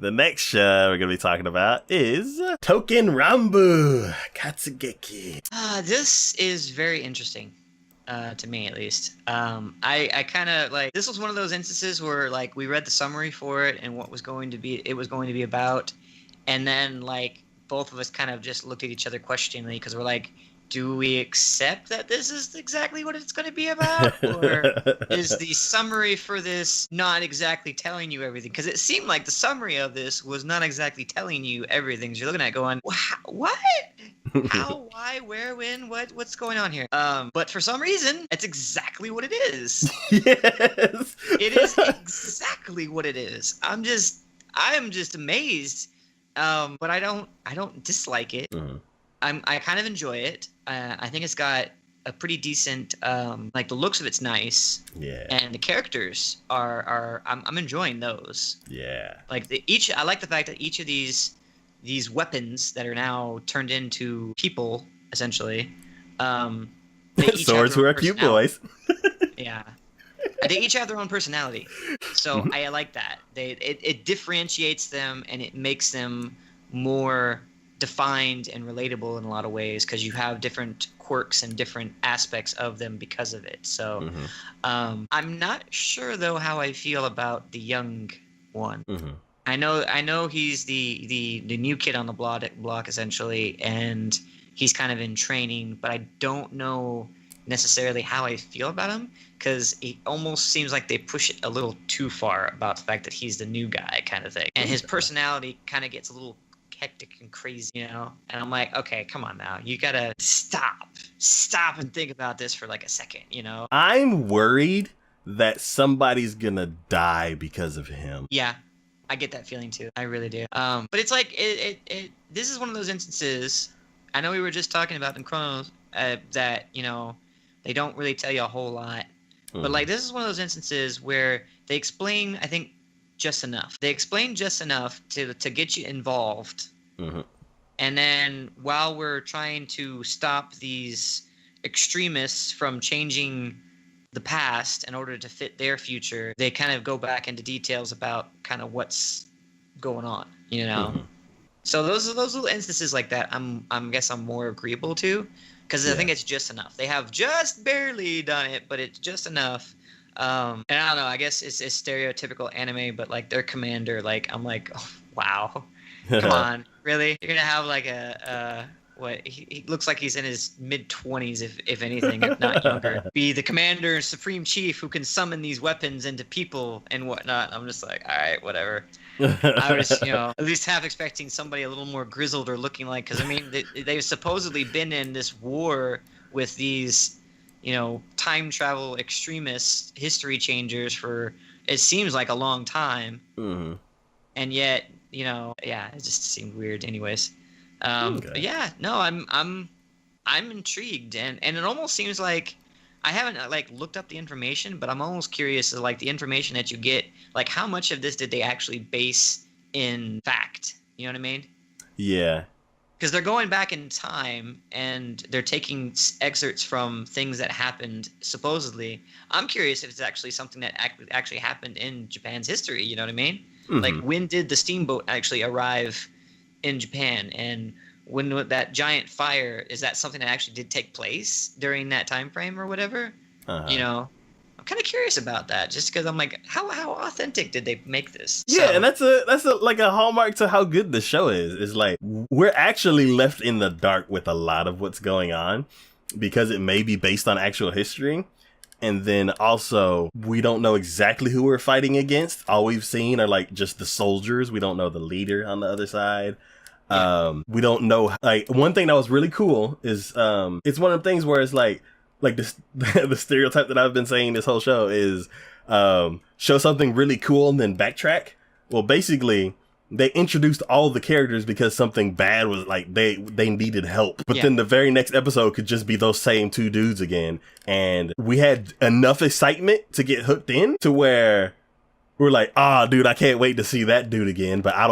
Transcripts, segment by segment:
The next show we're going to be talking about is Touken Ranbu, Katsugeki. This is very interesting. To me, at least. I kind of like, this was one of those instances where like we read the summary for it and what was going to be about, and then like both of us kind of just looked at each other questioningly because we're like, do we accept that this is exactly what it's going to be about, or is the summary for this not exactly telling you everything? Because it seemed like the summary of this was not exactly telling you everything. So you're looking at it going, what? How, why, where, when, what's going on here? But for some reason, it's exactly what it is. Yes. It is exactly what it is. I am just amazed. But I don't dislike it. Mm-hmm. I kind of enjoy it. I think it's got a pretty decent, like the looks of it's nice. Yeah. And the characters I'm enjoying those. Yeah. Like I like the fact that each of these weapons that are now turned into people, essentially. Swords who are cute boys. Yeah. They each have their own personality. So I like that. It differentiates them and it makes them more defined and relatable in a lot of ways because you have different quirks and different aspects of them because of it. So I'm not sure though how I feel about the young one. I know he's the new kid on the block essentially, and he's kind of in training, but I don't know necessarily how I feel about him because it almost seems like they push it a little too far about the fact that he's the new guy kind of thing, and his personality kind of gets a little hectic and crazy, you know? And I'm like, okay, come on now. You gotta stop and think about this for like a second, you know? I'm worried that somebody's gonna die because of him. Yeah, I get that feeling too. I really do. But it's like, this is one of those instances, I know we were just talking about in Chronos, that, you know, they don't really tell you a whole lot. But like, this is one of those instances where they explain, I think, just enough. They explain just enough to get you involved. And then while we're trying to stop these extremists from changing the past in order to fit their future, they kind of go back into details about kind of what's going on, you know? So those little instances like that, I guess I'm more agreeable to, because I think it's just enough. They have just barely done it, but it's just enough. And I don't know, I guess it's stereotypical anime, but like their commander, like I'm like, oh, wow, come on, really? You're gonna have like he looks like he's in his mid-20s, if anything, if not younger. Be the commander and supreme chief who can summon these weapons into people and whatnot. I'm just like, all right, whatever. I was, you know, at least half expecting somebody a little more grizzled or looking like, because I mean, they've supposedly been in this war with these, you know, time travel extremists, history changers for it seems like a long time, and yet, you know, yeah, it just seemed weird, anyways. But yeah, no, I'm intrigued, and it almost seems like I haven't like looked up the information, but I'm almost curious as like the information that you get, like how much of this did they actually base in fact? You know what I mean? Yeah. Because they're going back in time and they're taking excerpts from things that happened supposedly. I'm curious if it's actually something that actually happened in Japan's history. You know what I mean? Like when did the steamboat actually arrive in Japan, and when that giant fire, is that something that actually did take place during that time frame or whatever? You know, I'm kind of curious about that, just because I'm like, how authentic did they make this? Yeah, and that's like a hallmark to how good the show is. It's like we're actually left in the dark with a lot of what's going on because it may be based on actual history. And then also, we don't know exactly who we're fighting against. All we've seen are like just the soldiers. We don't know the leader on the other side. We don't know. Like, one thing that was really cool is it's one of the things where it's like this the stereotype that I've been saying this whole show is show something really cool and then backtrack. Well, basically, they introduced all the characters because something bad was like they needed help. But then the very next episode could just be those same two dudes again. And we had enough excitement to get hooked in to where we're like, dude, I can't wait to see that dude again. But I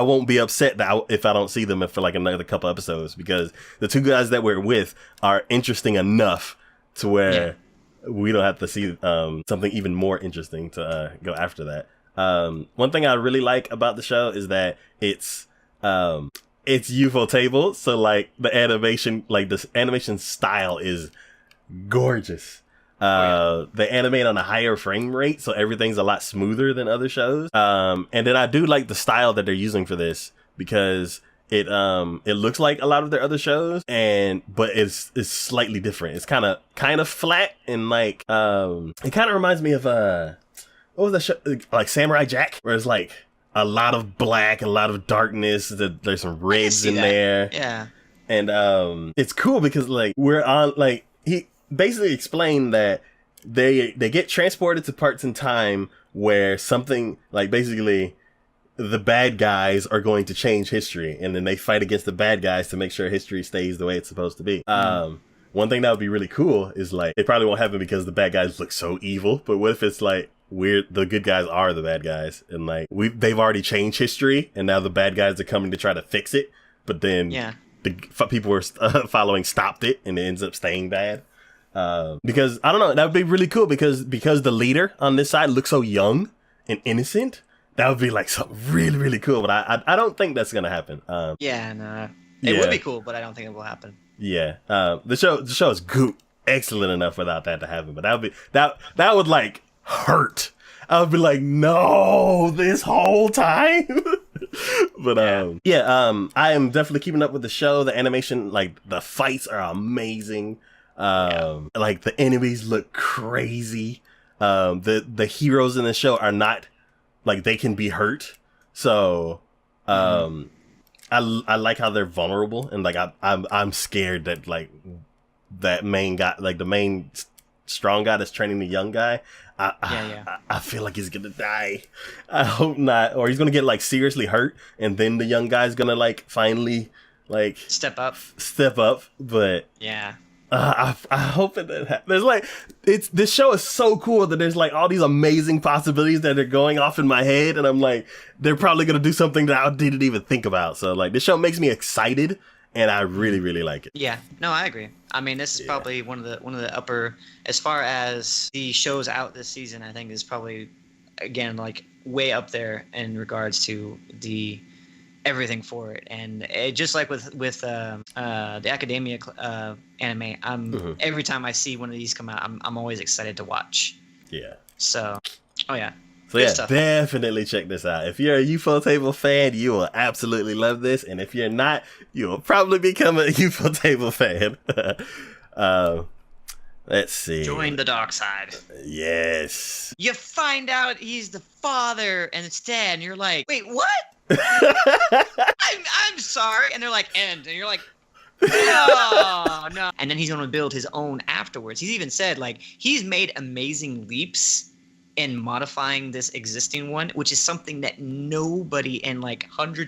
won't be upset if I don't see them for like another couple episodes, because the two guys that we're with are interesting enough to where we don't have to see something even more interesting to go after that. One thing I really like about the show is that it's UFO so like the animation style is gorgeous. They animate on a higher frame rate, so everything's a lot smoother than other shows. And then I do like the style that they're using for this, because it looks like a lot of their other shows, but it's slightly different. It's kind of flat, and like it kind of reminds me of what was that show, like Samurai Jack, where it's like a lot of black and a lot of darkness. There's some reds in there. Yeah. And it's cool because like we're on, like, he basically explained that they get transported to parts in time where something, like, basically the bad guys are going to change history, and then they fight against the bad guys to make sure history stays the way it's supposed to be. One thing that would be really cool is, like, it probably won't happen because the bad guys look so evil, but what if it's like the good guys are the bad guys, and like they've already changed history, and now the bad guys are coming to try to fix it, but then the people were following stopped it, and it ends up staying bad. Because I don't know, that would be really cool, because the leader on this side looks so young and innocent. That would be like something really, really cool, but I don't think that's gonna happen. It would be cool, but I don't think it will happen. Yeah, the show is good, excellent enough without that to happen, but that would like hurt. I would be like, no, this whole time. But I am definitely keeping up with the show. The animation, like the fights are amazing. Like the enemies look crazy. The heroes in the show are not, like, they can be hurt. So I like how they're vulnerable, and like I'm scared that like that main guy, like the main strong guy that's training the young guy, I feel like he's gonna die. I hope not, or he's gonna get like seriously hurt, and then the young guy's gonna like finally like step up. But yeah, I hope that happens. There's like, this show is so cool that there's like all these amazing possibilities that are going off in my head, and I'm like, they're probably gonna do something that I didn't even think about. So like, this show makes me excited, and I really, really like it. Yeah, no, I agree. I mean, this is probably one of the upper, as far as the shows out this season, I think is probably, again, like way up there in regards to the everything for it. And just like with the Academia anime, every time I see one of these come out, I'm always excited to watch. Yeah. So, So good stuff. Definitely check this out. If you're a UFO Table fan, you will absolutely love this. And if you're not, you will probably become a UFO Table fan. Let's see. Join the dark side. Yes. You find out he's the father and it's dad, and you're like, wait, what? I'm sorry. And they're like, end. And you're like, no. And then he's going to build his own afterwards. He's even said, like, he's made amazing leaps in modifying this existing one, which is something that nobody in like hundreds